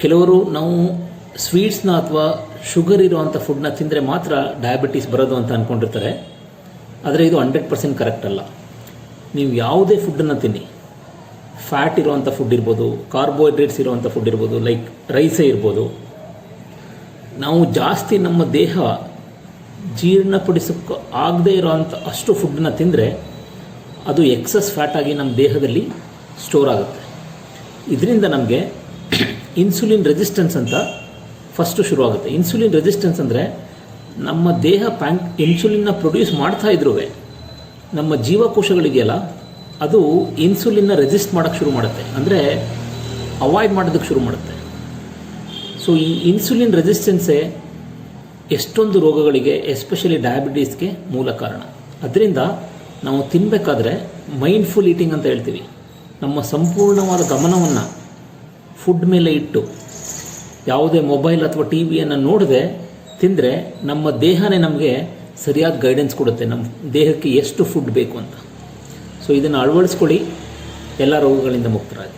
ಕೆಲವರು ನಾವು ಸ್ವೀಟ್ಸ್ನ ಅಥವಾ ಶುಗರ್ ಇರುವಂಥ ಫುಡ್ನ ತಿಂದರೆ ಮಾತ್ರ ಡಯಾಬಿಟೀಸ್ ಬರೋದು ಅಂತ ಅಂದ್ಕೊಂಡಿರ್ತಾರೆ. ಆದರೆ ಇದು 100% ಕರೆಕ್ಟ್ ಅಲ್ಲ. ನೀವು ಯಾವುದೇ ಫುಡ್ಡನ್ನು ತಿನ್ನಿ, ಫ್ಯಾಟ್ ಇರುವಂಥ ಫುಡ್ ಇರ್ಬೋದು, ಕಾರ್ಬೋಹೈಡ್ರೇಟ್ಸ್ ಇರುವಂಥ ಫುಡ್ ಇರ್ಬೋದು, ಲೈಕ್ ರೈಸೇ ಇರ್ಬೋದು, ನಾವು ಜಾಸ್ತಿ ನಮ್ಮ ದೇಹ ಜೀರ್ಣಪಡಿಸೋಕ್ಕೆ ಆಗದೇ ಇರೋವಂಥ ಅಷ್ಟು ಫುಡ್ಡನ್ನ ತಿಂದರೆ ಅದು ಎಕ್ಸಸ್ ಫ್ಯಾಟ್ ಆಗಿ ನಮ್ಮ ದೇಹದಲ್ಲಿ ಸ್ಟೋರ್ ಆಗುತ್ತೆ. ಇದರಿಂದ ನಮಗೆ ಇನ್ಸುಲಿನ್ ರೆಸಿಸ್ಟೆನ್ಸ್ ಅಂತ ಫಸ್ಟು ಶುರುವಾಗುತ್ತೆ. ಇನ್ಸುಲಿನ್ ರೆಸಿಸ್ಟೆನ್ಸ್ ಅಂದರೆ ನಮ್ಮ ದೇಹ ಇನ್ಸುಲಿನ್ನ ಪ್ರೊಡ್ಯೂಸ್ ಮಾಡ್ತಾ ಇದ್ರೂ ನಮ್ಮ ಜೀವಕೋಶಗಳಿದೆಯಲ್ಲ ಅದು ಇನ್ಸುಲಿನ್ನ ರೆಸಿಸ್ಟ್ ಮಾಡೋಕ್ಕೆ ಶುರು ಮಾಡುತ್ತೆ, ಅಂದರೆ ಅವಾಯ್ಡ್ ಮಾಡೋದಕ್ಕೆ ಶುರು ಮಾಡುತ್ತೆ. ಸೊ ಈ ಇನ್ಸುಲಿನ್ ರೆಸಿಸ್ಟೆನ್ಸೇ ಎಷ್ಟೊಂದು ರೋಗಗಳಿಗೆ, ಎಸ್ಪೆಷಲಿ ಡಯಾಬಿಟೀಸ್ಗೆ ಮೂಲ ಕಾರಣ. ಅದರಿಂದ ನಾವು ತಿನ್ನಬೇಕಾದ್ರೆ ಮೈಂಡ್ಫುಲ್ ಈಟಿಂಗ್ ಅಂತ ಹೇಳ್ತೀವಿ. ನಮ್ಮ ಸಂಪೂರ್ಣವಾದ ಗಮನವನ್ನು ಫುಡ್ ಮೇಲೆ ಇಟ್ಟು ಯಾವುದೇ ಮೊಬೈಲ್ ಅಥವಾ ಟಿ ವಿಯನ್ನು ನೋಡದೆ ತಿಂದರೆ ನಮ್ಮ ದೇಹನೇ ನಮಗೆ ಸರಿಯಾದ ಗೈಡೆನ್ಸ್ ಕೊಡುತ್ತೆ, ನಮ್ಮ ದೇಹಕ್ಕೆ ಎಷ್ಟು ಫುಡ್ ಬೇಕು ಅಂತ. ಸೊ ಇದನ್ನು ಅಳವಡಿಸ್ಕೊಳ್ಳಿ, ಎಲ್ಲ ರೋಗಗಳಿಂದ ಮುಕ್ತರಾಗಿ.